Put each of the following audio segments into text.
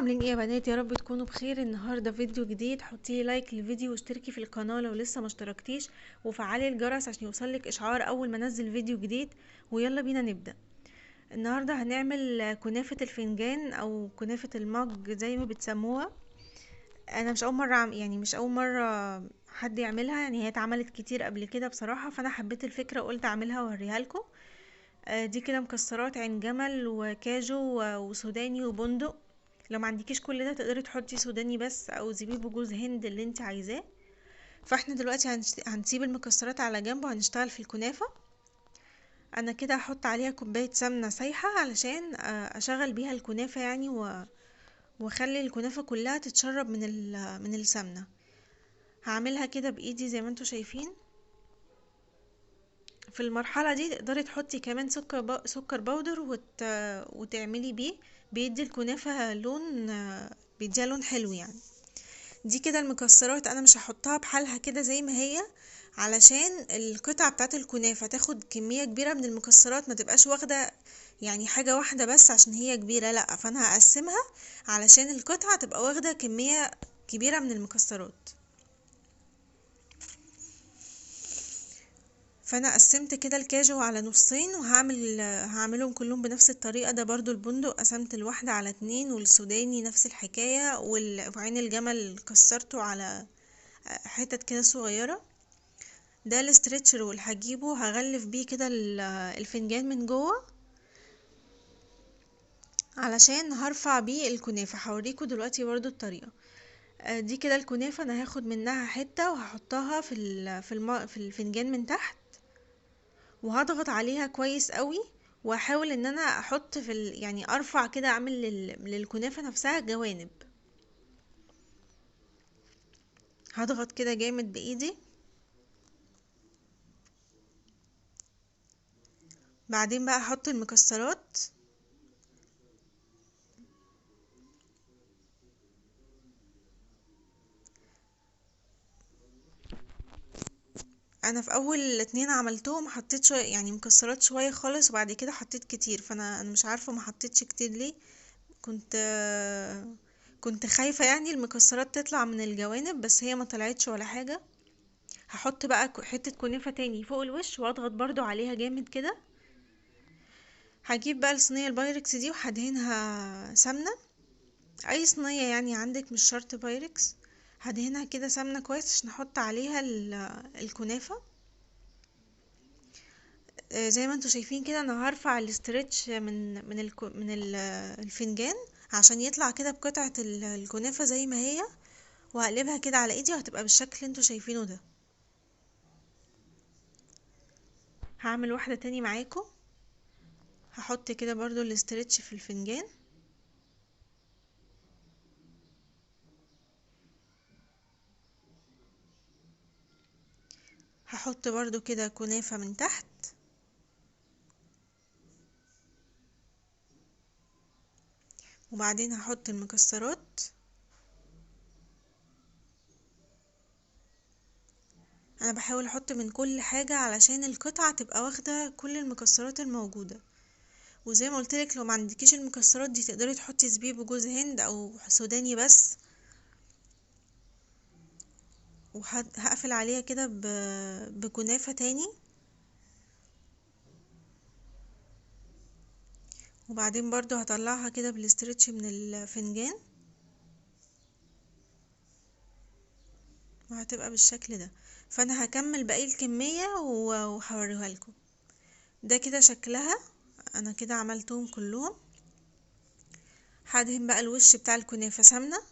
عاملين ايه يا بنات؟ يا رب تكونوا بخير. النهارده فيديو جديد. حطي لايك للفيديو واشتركي في القناه لو لسه ما اشتركتيش، وفعلي الجرس عشان يوصلك اشعار اول ما انزل فيديو جديد. ويلا بينا نبدا. النهارده هنعمل كنافه الفنجان او كنافه المج زي ما بتسموها. انا مش اول مره يعني مش اول مره حد يعملها، يعني هي اتعملت كتير قبل كده بصراحه، فانا حبيت الفكره وقلت اعملها واوريها لكم. دي كده مكسرات عين جمل وكاجو وسوداني وبندق. لو ما عندكيش كل ده تقدري تحطي سوداني بس او زبيب وجوز هند اللي انت عايزاه. فاحنا دلوقتي هنسيب المكسرات على جنب وهنشتغل في الكنافة. انا كده هحط عليها كوباية سمنة سايحة علشان اشغل بيها الكنافة يعني واخلي الكنافة كلها تتشرب من السمنة. هعملها كده بايدي زي ما انتوا شايفين. في المرحلة دي تقدري تحطي كمان سكر بودر وتعملي بيه. بيدي الكنافة لون، بيديها لون حلو يعني. دي كده المكسرات انا مش هحطها بحالها كده زي ما هي، علشان القطعة بتاعت الكنافة تاخد كمية كبيرة من المكسرات، ما تبقاش واخدة يعني حاجة واحدة بس عشان هي كبيرة، لا، فانا هقسمها علشان القطعة تبقى واخدة كمية كبيرة من المكسرات. فانا قسمت كده الكاجو على نصين هعملهم كلهم بنفس الطريقة. ده برضو البندق قسمت الواحدة على 2، والسوداني نفس الحكاية، وعين الجمل كسرته على حتت كده صغيرة. ده الاسترتش رول هجيبه هغلف بيه كده الفنجان من جوه علشان هرفع بيه الكنافة. هوريكم دلوقتي برضو الطريقة. دي كده الكنافة انا هاخد منها حتة وهحطها في الفنجان من تحت، وهضغط عليها كويس قوي، واحاول ان انا احط يعني ارفع كده، اعمل للكنافة نفسها جوانب. هضغط كده جامد بايدي. بعدين بقى احط المكسرات. انا في اول 2 عملتهم حطيت شويه يعني مكسرات شويه خالص، وبعد كده حطيت كتير، فانا مش عارفه ما حطيتش كتير ليه. كنت كنت خايفه يعني المكسرات تطلع من الجوانب، بس هي ما طلعتش ولا حاجه. هحط بقى حته كنافه تاني فوق الوش واضغط برضو عليها جامد كده. هجيب بقى الصينيه البايركس دي وهدهنها سمنه. اي صينيه يعني عندك، مش شرط بايركس. هدهنها كده سمنه كويس عشان احط عليها الكنافه. زي ما انتوا شايفين كده انا هرفع الاسترتش الفنجان عشان يطلع كده بقطعة الكنافة زي ما هي، وهقلبها كده على ايدي وهتبقى بالشكل اللي انتوا شايفينه ده. هعمل واحدة تاني معاكم. هحط كده برضو الاسترتش في الفنجان. هحط برضو كده كنافة من تحت. وبعدين هحط المكسرات. انا بحاول احط من كل حاجة علشان القطعة تبقى واخدة كل المكسرات الموجودة. وزي ما قلتلك لو ما عندكيش المكسرات دي تقدري تحطي زبيب وجوز هند او سوداني بس. وهقفل عليها كده بكنافة تاني. وبعدين برضو هطلعها كده بالاسترتش من الفنجان، وهتبقى بالشكل ده. فانا هكمل باقي الكمية وهوريها لكم. ده كده شكلها. انا كده عملتهم كلهم. هدهن بقى الوش بتاع الكنافة سمنة.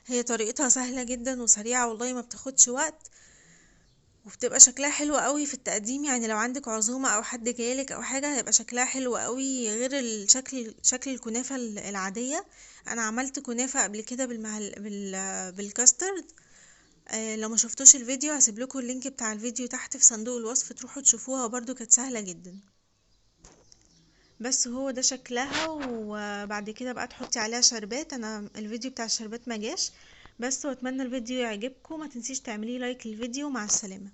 هي طريقتها سهلة جدا وسريعة والله، ما بتاخدش وقت، وبتبقى شكلها حلو قوي في التقديم. يعني لو عندك عزومة او حد جايلك او حاجة هيبقى شكلها حلو قوي غير شكل الكنافة العادية. انا عملت كنافة قبل كده بالكاسترد. لو ما شفتوش الفيديو هسيب لكم اللينك بتاع الفيديو تحت في صندوق الوصف، تروحوا تشوفوها، وبرده كانت سهلة جدا. بس هو ده شكلها. وبعد كده بقى تحطي عليها شربات. انا الفيديو بتاع الشربات ما جاش بس، واتمنى الفيديو يعجبكم. ما تنسيش تعملي لايك للفيديو. مع السلامة.